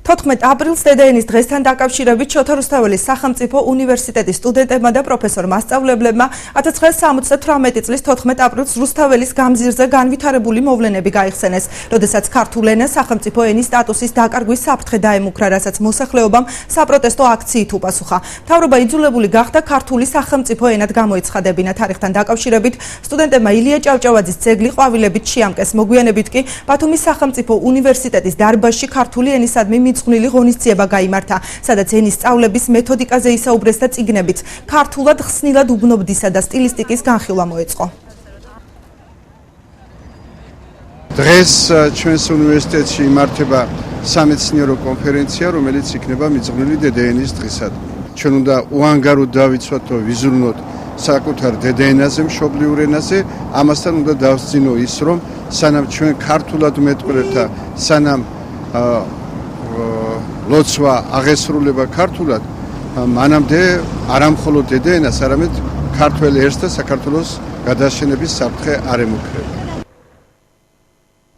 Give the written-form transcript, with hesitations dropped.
14 აპრილს დედაენის დღესთან დაკავშირებით შოთა რუსთაველის სახელმწიფო უნივერსიტეტის სტუდენტებმა და პროფესორ მასწავლებლებმა 1978 წლის 14 აპრილს რუსთაველის გამზირზე განვითარებული მოვლენები გაიხსენეს, როდესაც ქართულ ენას სახელმწიფო ენის სტატუსის დაკარგვის საფრთხე დაემუქრა, რასაც მოსახლეობამ საპროტესტო აქციით უპასუხა. მთავრობა იძულებული გახდა ქართული სახელმწიფო ენად გამოეცხადებინა. თარიღთან დაკავშირებით სტუდენტებმა ილია ჭავჭავაძის ძეგლი ყვავილებით შეამკეს. მოგვიანებით კი ბათუმის სახელმწიფო უნივერსიტეტის დარბაზში ქართული ენისადმი მიძღვნილი ღონისძიება გაიმართა, სადაც ენის სწავლების მეთოდიკაზე ისაუბრეს და წიგნებით ქართულად ხსნილად უბნობდისა და სტილისტიკის განხილვა მოეწყო. დღეს ჩვენს უნივერსიტეტში იმართება სამეცნიერო კონფერენცია, რომელიც იქნება მიძღვნილი დედაენის დღისად. ჩვენ უნდა უანგაროდ დავიცვათ და ვიზრუნოთ საკუთარ დედაენაზე, მშობლიურ ენაზე, ამასთან უნდა დავსძინო ის, რომ სანამ ჩვენ ქართულად მეტყველებთ და სანამ ლოცვა აღესრულება ქართულად, მანამდე არა მხოლოდ დედაენას, არამედ ქართველ ერს და საქართველოს გადაშენების საფრთხე არ ემუქრება.